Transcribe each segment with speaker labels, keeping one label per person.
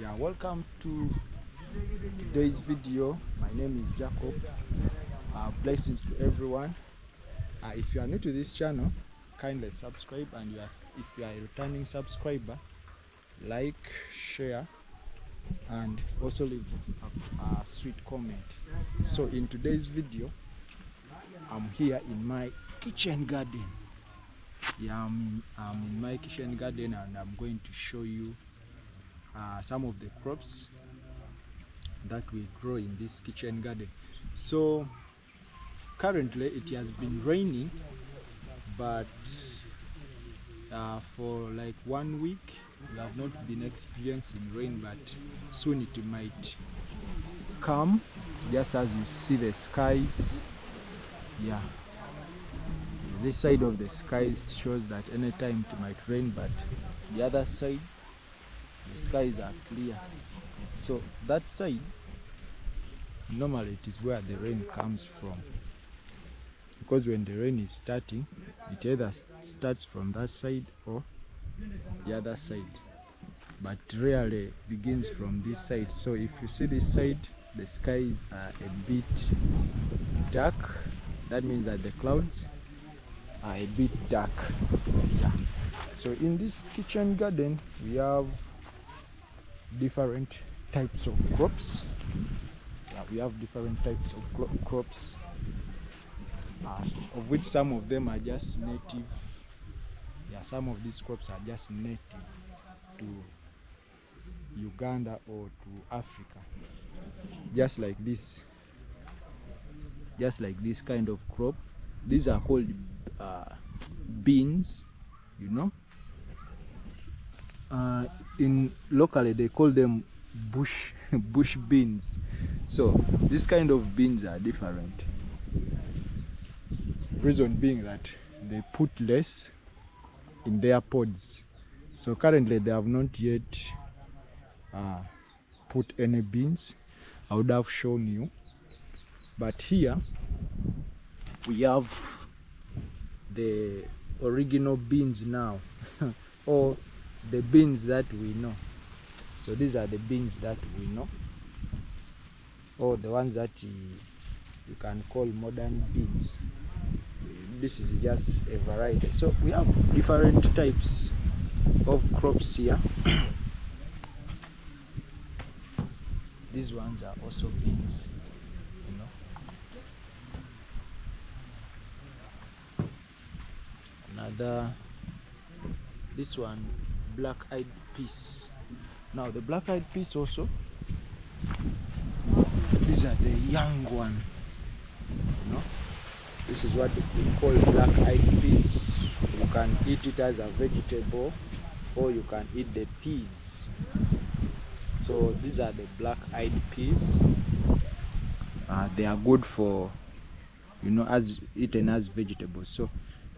Speaker 1: Yeah, welcome to today's video. My name is Jacob. Blessings to everyone. If you are new to this channel, kindly subscribe, and if you are a returning subscriber, like, share, and also leave a sweet comment. So in today's video, I'm here in my kitchen garden. Yeah, I'm in my kitchen garden, and I'm going to show you some of the crops that we grow in this kitchen garden. So currently it has been raining, but for like 1 week we have not been experiencing rain, but soon it might come. Just as you see the skies, yeah, this side of the skies shows that anytime it might rain, but the other side the skies are clear. So that side, normally it is where the rain comes from, because when the rain is starting, it either starts from that side or the other side, but rarely begins from this side. So if you see this side, the skies are a bit dark. That means that the clouds are a bit dark. Yeah. So in this kitchen garden we have different types of crops. Yeah, we have different types of crops, of which some of them are just native. Yeah, some of these crops are just native to Uganda or to Africa. Just like this kind of crop. These are called beans, you know. In locally they call them bush beans. So this kind of beans are different. Reason being that they put less in their pods. So currently they have not yet put any beans. I would have shown you, but here we have the original beans now or the beans that we know. So these are the beans that we know, or the ones that you can call modern beans. This is just a variety. So we have different types of crops here. These ones are also beans, you know. Another, this one, black-eyed peas. Now the black-eyed peas also, these are the young one, you know. This is what we call black-eyed peas. You can eat it as a vegetable, or you can eat the peas. So these are the black-eyed peas. They are good for, you know, as eaten as vegetables. So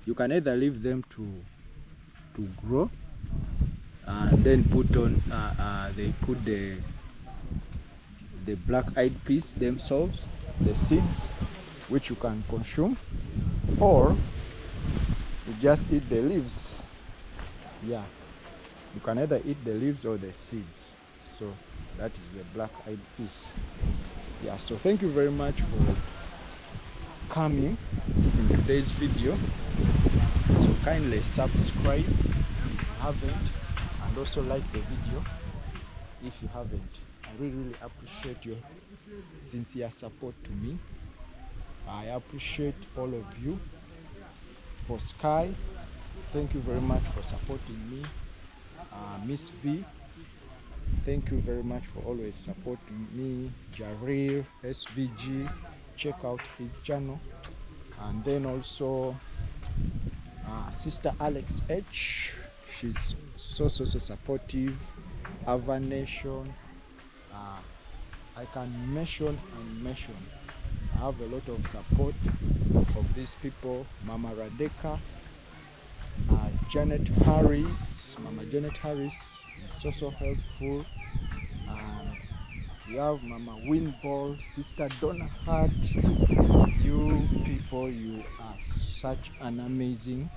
Speaker 1: you can either leave them to grow, and then put on they put the black-eyed peas themselves, the seeds, which you can consume, or you just eat the leaves. Yeah, you can either eat the leaves or the seeds. So that is the black-eyed peas. Yeah, so thank you very much for coming in today's video. So kindly subscribe if you haven't, and also like the video if you haven't. I really appreciate your sincere support to me. I appreciate all of you. For Sky, thank you very much for supporting me. Miss V, thank you very much for always supporting me. Jarir SVG, check out his channel. And then also Sister Alex H, she's so supportive. Ava Nation, I can mention. I have a lot of support of these people. Mama Radeka, Janet Harris. Mama Janet Harris is so helpful. And we have Mama Winball, Sister Donna Hart. You people, you are such an amazing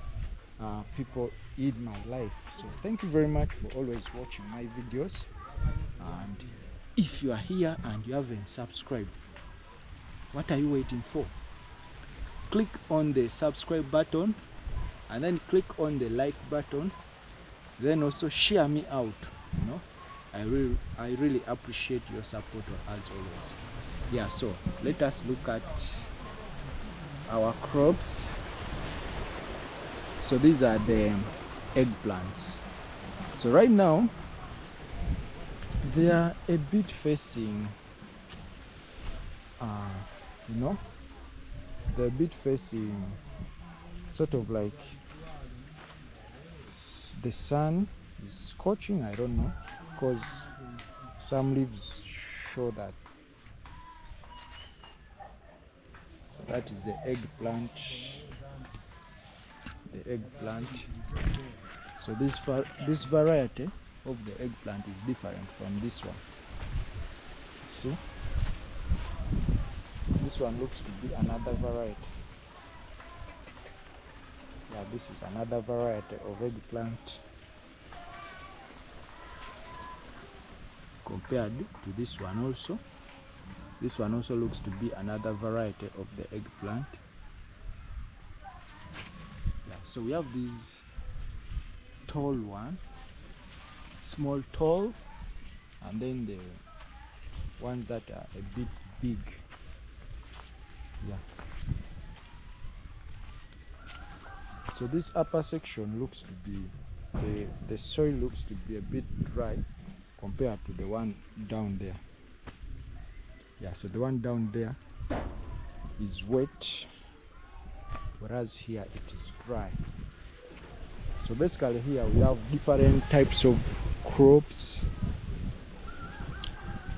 Speaker 1: people in my life. So thank you very much for always watching my videos. And if you are here and you haven't subscribed, what are you waiting for? Click on the subscribe button and then click on the like button, then also share me out. You know, I really appreciate your support as always. Yeah, so let us look at our crops. So these are the eggplants. So right now they are a bit facing you know, they're a bit facing sort of like the sun is scorching, I don't know, because some leaves show that. So that is the eggplant. The eggplant. So this variety of the eggplant is different from this one. See? This one looks to be another variety. Yeah, this is another variety of eggplant compared to this one also. This one also looks to be another variety of the eggplant. Yeah, so we have these tall one, small tall, and then the ones that are a bit big. Yeah. So this upper section looks to be, the soil looks to be a bit dry compared to the one down there. Yeah, so the one down there is wet, whereas here it is dry. So basically here we have different types of crops.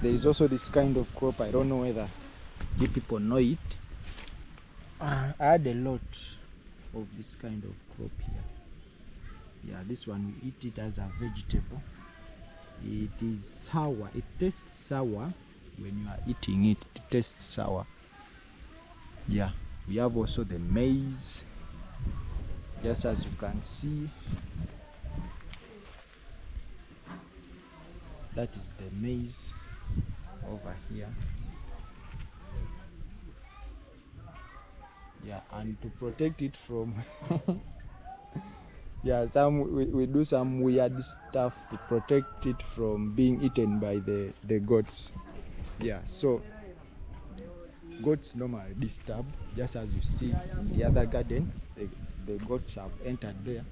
Speaker 1: There is also this kind of crop, I don't know whether you people know it. I had a lot of this kind of crop here. Yeah, this one we eat it as a vegetable. It is sour. It tastes sour when you are eating it. It tastes sour. Yeah, we have also the maize, just as you can see. That is the maize over here. Yeah, and to protect it from yeah, we do some weird stuff to protect it from being eaten by the goats. Yeah, so goats normally disturb, just as you see in the other garden. The goats have entered there.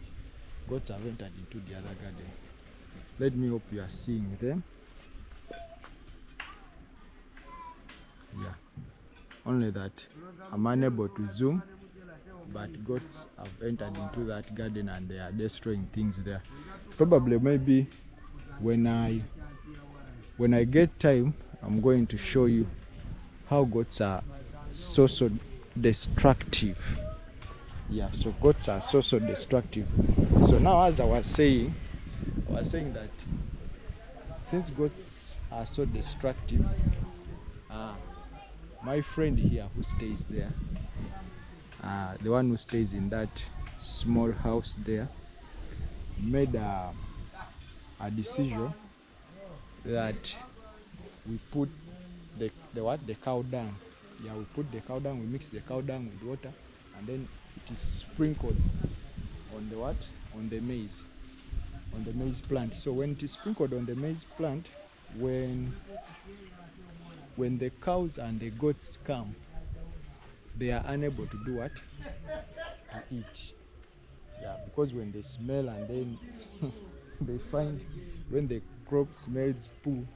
Speaker 1: Goats have entered into the other garden. Let me hope you are seeing them. Yeah, only that I'm unable to zoom, but goats have entered into that garden and they are destroying things there. Probably maybe when I get time, I'm going to show you how goats are so destructive. Yeah, so goats are so destructive. So now, as I was saying that since goats are so destructive, my friend here who stays there, the one who stays in that small house there, made a decision that we put the cow dung. Yeah, we put the cow dung, we mix the cow dung with water, and then it is sprinkled on the on the maize plant. So when it is sprinkled on the maize plant, when the cows and the goats come, they are unable to do what? To eat. Yeah, because when they smell and then they find when the crop smells poo,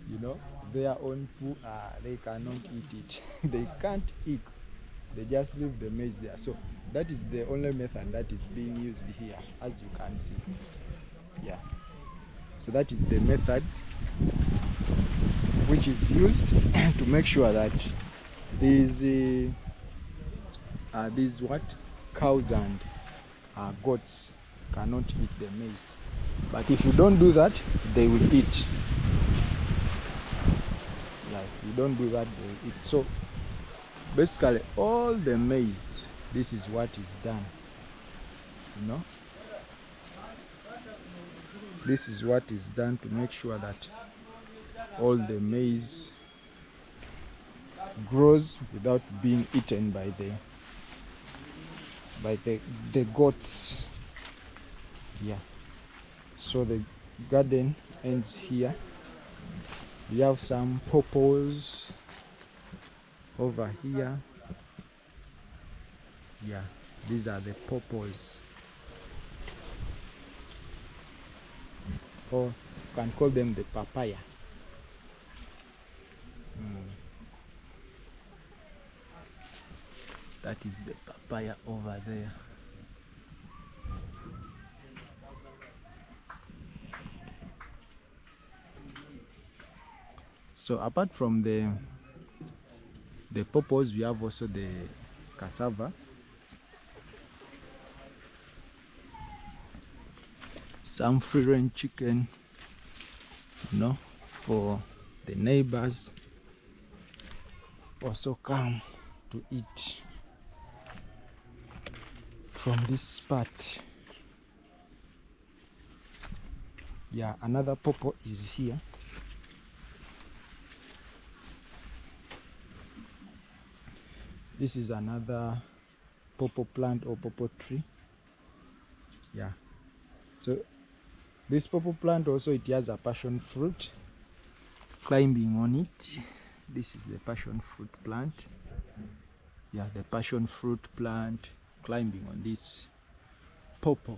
Speaker 1: you know, their own poo, they cannot eat it. They can't eat. They just leave the maize there. So that is the only method that is being used here, as you can see. Yeah. So that is the method which is used to make sure that these cows and goats cannot eat the maize. But if you don't do that, they will eat. Yeah, if you don't do that, they will eat. So basically all the maize, this is what is done. You know, this is what is done to make sure that all the maize grows without being eaten by the goats. Yeah, so the garden ends here. We have some pawpaws over here. Yeah, these are the pawpaws, or you can call them the papaya. That is the papaya over there. So apart from the pawpaws, we have also the cassava. Some free range chicken, for the neighbors also come to eat from this part. Yeah, another pawpaw is here. This is another pawpaw plant or pawpaw tree. Yeah, so this pawpaw plant also, it has a passion fruit climbing on it. This is the passion fruit plant. Yeah, the passion fruit plant climbing on this pawpaw.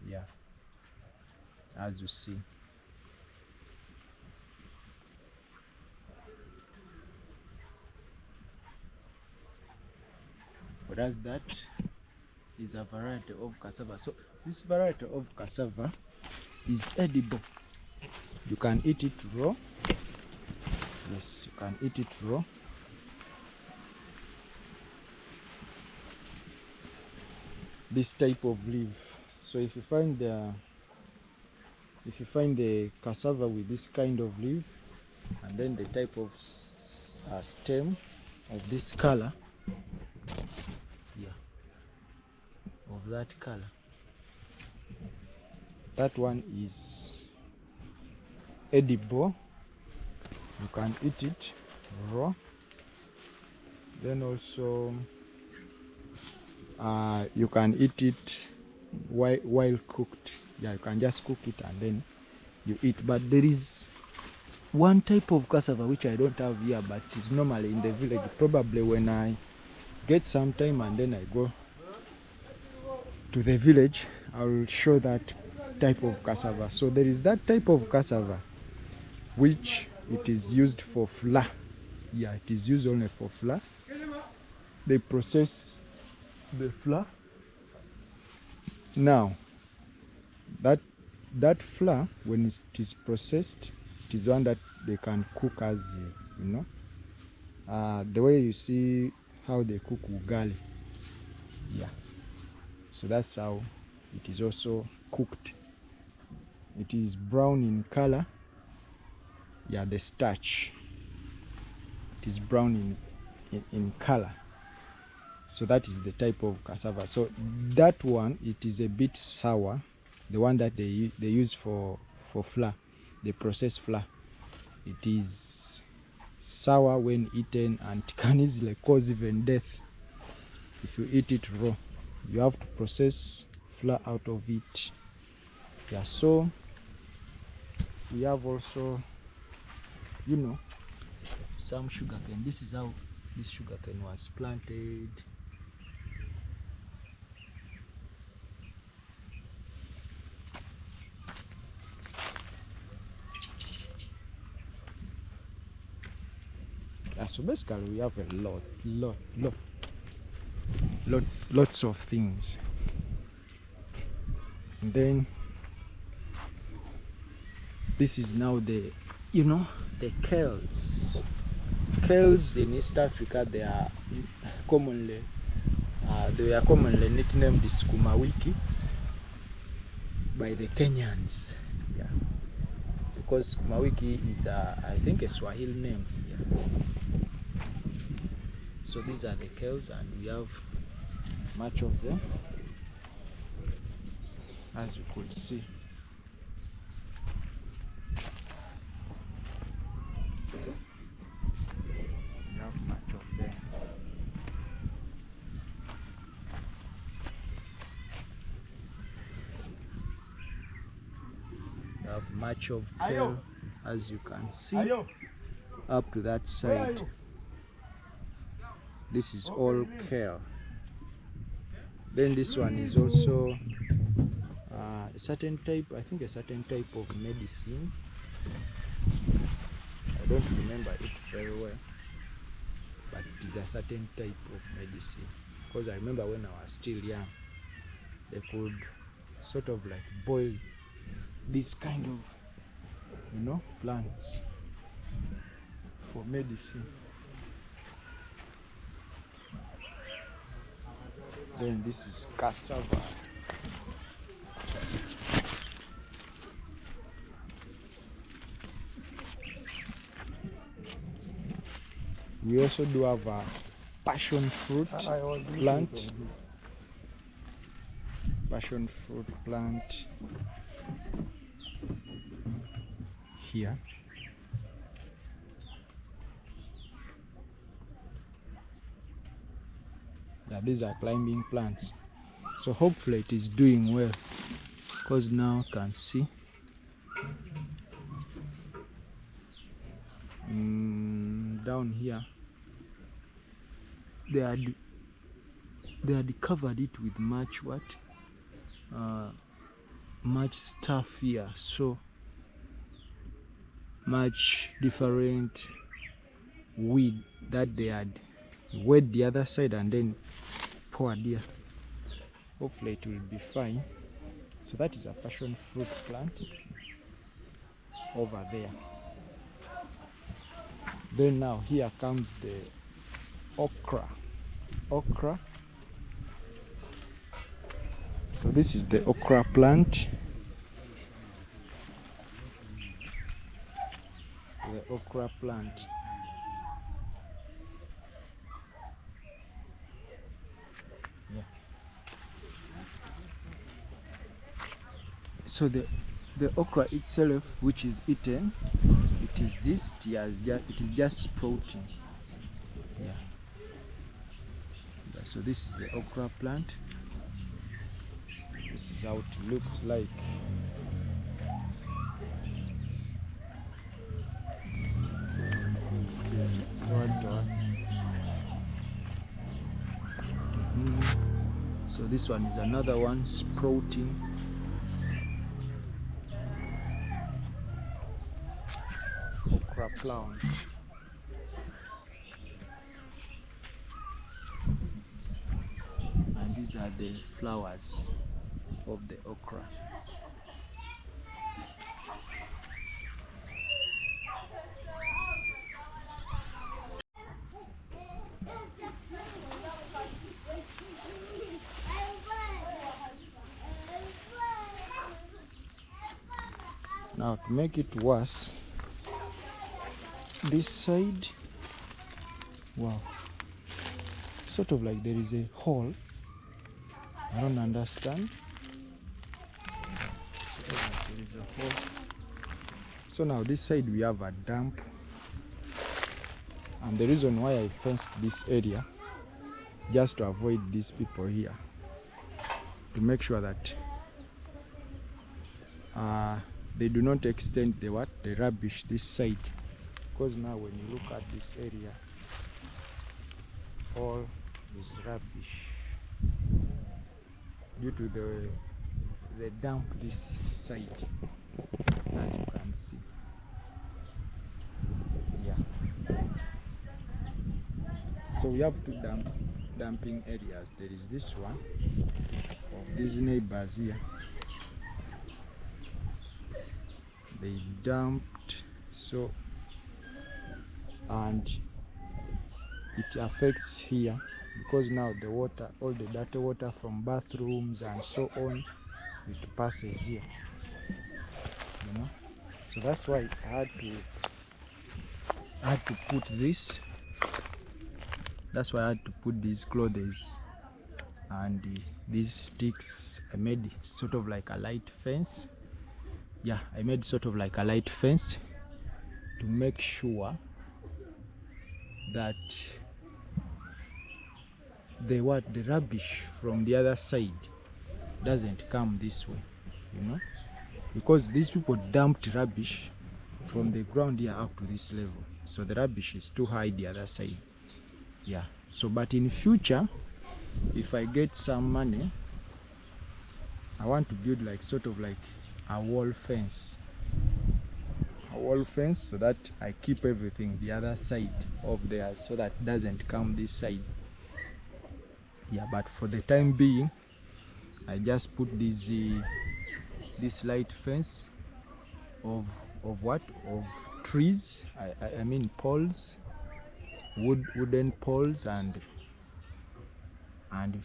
Speaker 1: Yeah, as you see. Whereas that is a variety of cassava. So this variety of cassava is edible. You can eat it raw. Yes, you can eat it raw. This type of leaf. So if you find the cassava with this kind of leaf, and then the type of stem of this color, yeah, of that color, that one is edible. You can eat it raw. Then also you can eat it while cooked. Yeah, you can just cook it and then you eat. But there is one type of cassava which I don't have here, but it's normally in the village. Probably when I get some time and then I go to the village, I will show that type of cassava. So there is that type of cassava which it is used for flour. Yeah, it is used only for flour. They process the flour. Now that flour, when it is processed, it is one that they can cook as the way you see how they cook ugali. Yeah, so that's how it is also cooked. It is brown in color. Yeah, the starch, it is brown in color. So that is the type of cassava. So that one, it is a bit sour. The one that they use for flour, the processed flour, it is sour when eaten and can easily cause even death if you eat it raw. You have to process flour out of it. Yeah, so we have also some sugarcane. This is how this sugarcane was planted. Yeah, so basically we have a lots of things. And then this is now the 𝐎𝐿𝐻. 𝐎𝐿𝐻 in East Africa, they are commonly nicknamed sukuma wiki by the Kenyans. Yeah, because sukuma wiki is I think a Swahili name. Yeah. So these are the 𝐎𝐿𝐻, and we have much of them, as you could see. much of kale, as you can see, up to that side. This is all kale. Then this one is also a certain type, I think a certain type of medicine. I don't remember it very well, but it is a certain type of medicine. Because I remember when I was still young, they could sort of like boil this kind of, you know, plants for medicine. Then this is cassava. We also do have a passion fruit plant. Passion fruit plant here. Yeah, these are climbing plants. So hopefully it is doing well, because now you can see down here they had covered it with much much stuff here, so much different weed that they had wet the other side and then poured here. Hopefully it will be fine. So that is a passion fruit plant over there. Then now here comes the okra. So this is the okra plant. The okra plant. Yeah. So the okra itself, which is eaten, it is this. It is just sprouting. Yeah. So this is the okra plant. This is how it looks like. So this one is another one sprouting. Okra plant. And these are the flowers of the okra. Now to make it worse, this side, wow, sort of like there is a hole. I don't understand. There is a hole. So now this side we have a dump, and the reason why I fenced this area, just to avoid these people here, to make sure that they do not extend the rubbish this side, because now when you look at this area, all is rubbish due to the dump this side, as you can see. Yeah. So we have two dumping areas. There is this one of these neighbors here. They dumped, so, and it affects here because now the water, all the dirty water from bathrooms and so on, it passes here, you know. So that's why I had to put this. That's why I had to put these clothes and these sticks. I made sort of like a light fence. Yeah, I made sort of like a light fence to make sure that the rubbish from the other side doesn't come this way, you know. because these people dumped rubbish from the ground here up to this level, so the rubbish is too high the other side. Yeah, so but in future, if I get some money, I want to build like sort of like a wall fence, so that I keep everything the other side of there, so that doesn't come this side. Yeah, but for the time being, I just put this light fence of what? Of trees. I mean poles, wooden poles, and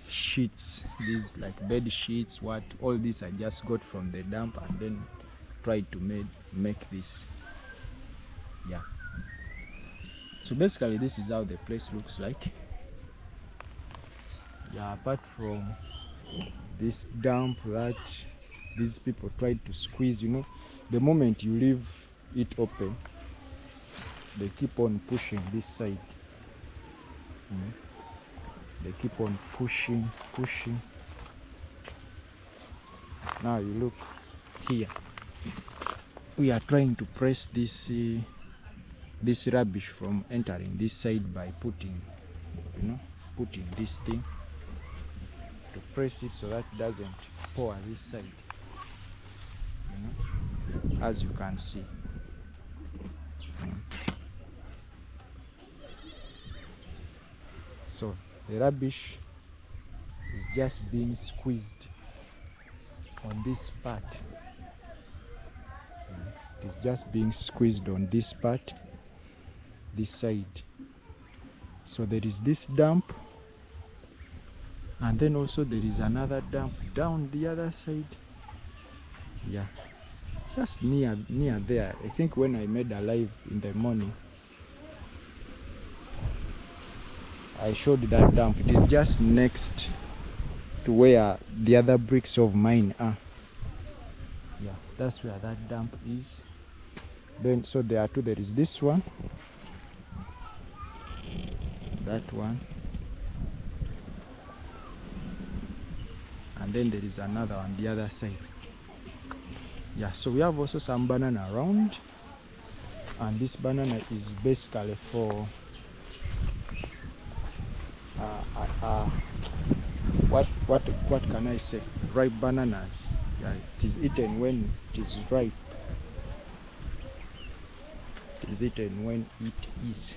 Speaker 1: sheets. These like bed sheets. What? All this I just got from the dump and then tried to make this. Yeah. So basically, this is how the place looks like. Yeah, apart from this dump that these people tried to squeeze, you know, the moment you leave it open, they keep on pushing this side. They keep on pushing. Now you look here. We are trying to press this rubbish from entering this side by putting this thing to press it so that it doesn't pour this side, as you can see. So the rubbish is just being squeezed on this part. It's just being squeezed on this part, this side. So there is this dump, and then also there is another dump down the other side. Yeah, just near there. I think when I made a live in the morning, I showed that dump. It is just next to where the other bricks of mine are. Yeah, that's where that dump is. Then so there are two. There is this one, that one, and then there is another on the other side. Yeah, so we have also some banana around, and this banana is basically for what can I say? Ripe bananas. Yeah, it is eaten when it is ripe. It is eaten when it is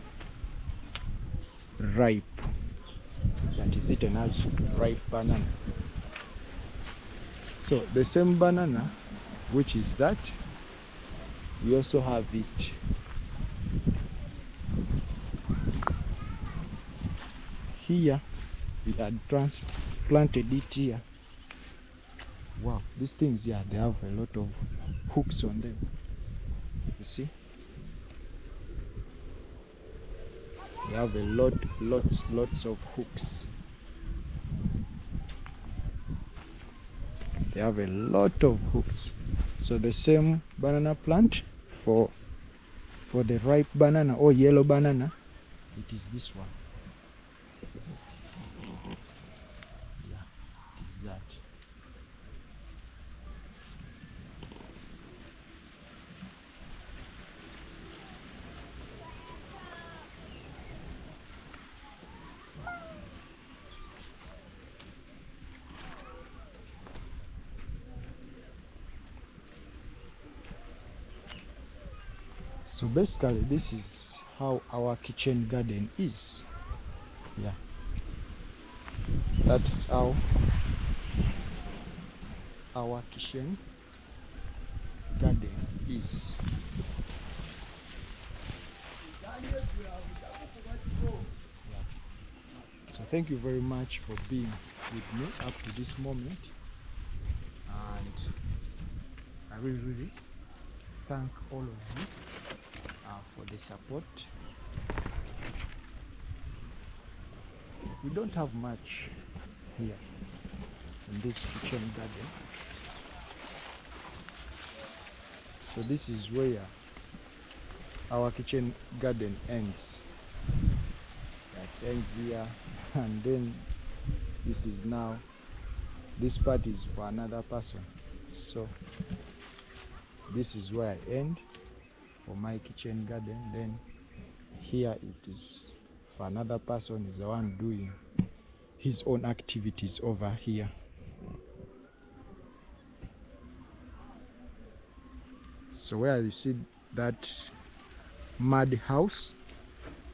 Speaker 1: ripe. That is eaten as ripe banana. So the same banana, which is that, we also have it here. We had transplanted it here. Wow, these things here, they have a lot of hooks on them. You see? They have a lots of hooks. They have a lot of hooks. So the same banana plant for the ripe banana or yellow banana, it is this one. Yeah, it is that. So basically, this is how our kitchen garden is. Yeah, that is how our kitchen garden is. So thank you very much for being with me up to this moment, and I really thank all of you for the support. We don't have much here in this kitchen garden, so this is where our kitchen garden ends. It ends here, and then this is now, this part is for another person. So this is where I end for my kitchen garden. Then here it is for another person, is the one doing his own activities over here. So where you see that mud house,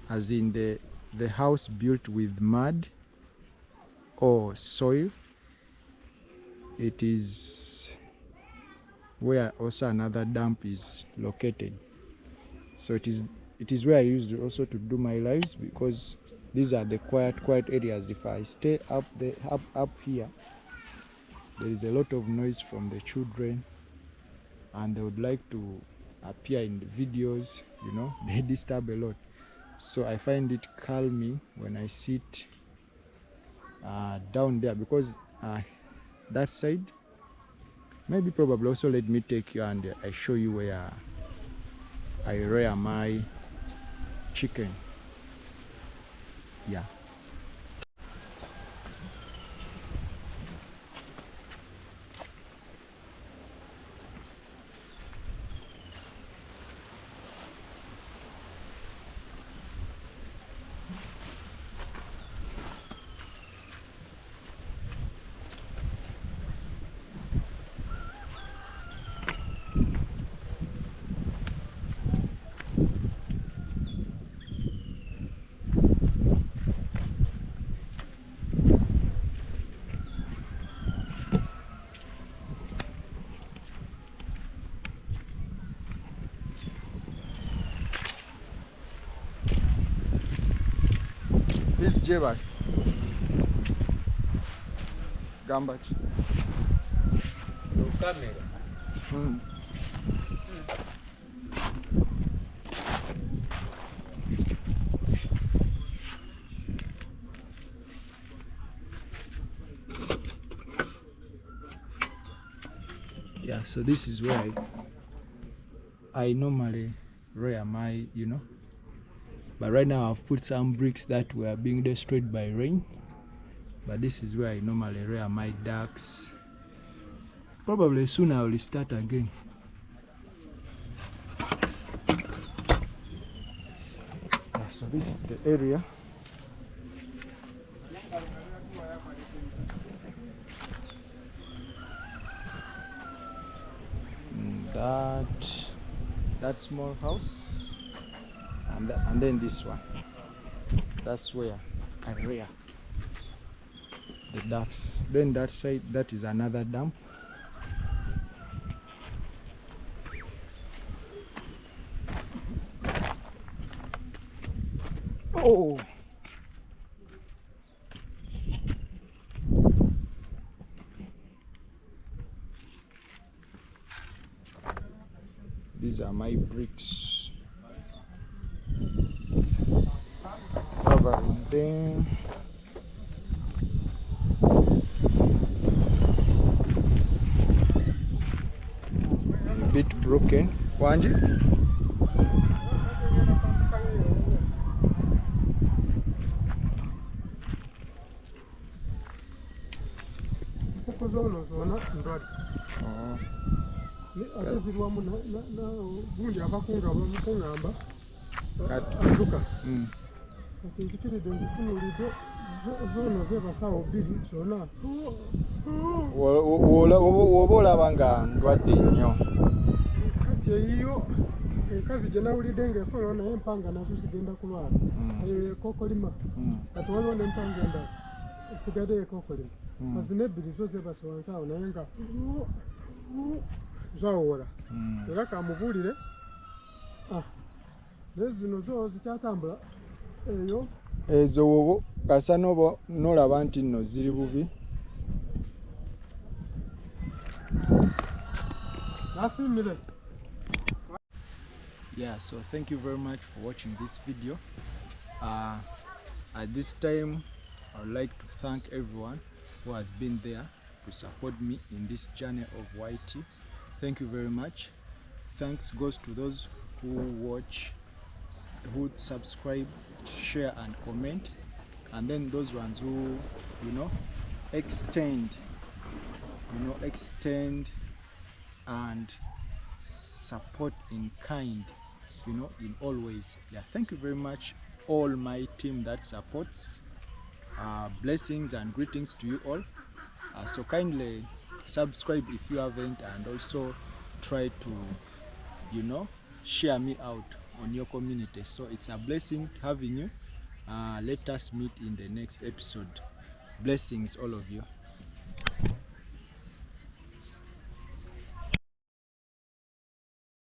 Speaker 1: as in the house built with mud or soil, it is where also another dump is located. So it is where I used also to do my lives, because these are the quiet areas. If I stay up here, there is a lot of noise from the children, and they would like to appear in the videos, you know, they disturb a lot. So I find it calming when I sit down there, because that side, maybe probably also let me take you and I show you where I rear my chicken. Yeah. This 𝐿𝐻𝐿 Gambachi. Yeah, so this is where I normally rear my, you know, but right now I've put some bricks that were being destroyed by rain. But this is where I normally rear my ducks. Probably soon I will start again. Yeah, so this is the area. That small house, and then this one. That's where I rear the ducks. Then that side, that is another dump. Oh, these are my bricks covering them. A bit broken. Wanji? Woba olaba nga ndwadde nnyo.
Speaker 2: Kati eyiyo enkazi gye nawulidde ng'ekola naye empanga nazo zigenda kulwala. Eyo ekookolima. Kati waliwo n'empanga endala esigadde ekookolima. Kazina ebbiri zo zeebase wansi awo naye nga zawola. Era kamubuulire naye zino zo zikyatambula eyo.
Speaker 1: Ezo wobo kasana oba n'olaba nti nno ziri bubi. Yeah, so thank you very much for watching this video. At this time, I would like to thank everyone who has been there to support me in this journey of YT. Thank you very much. Thanks goes to those who watch, who subscribe, share and comment, and then those ones who, you know, extend and support in kind, you know, in all ways. Yeah, thank you very much, all my team that supports. Blessings and greetings to you all. So kindly subscribe if you haven't, and also try to, you know, share me out on your community. So it's a blessing having you. Let us meet in the next episode. Blessings, all of you.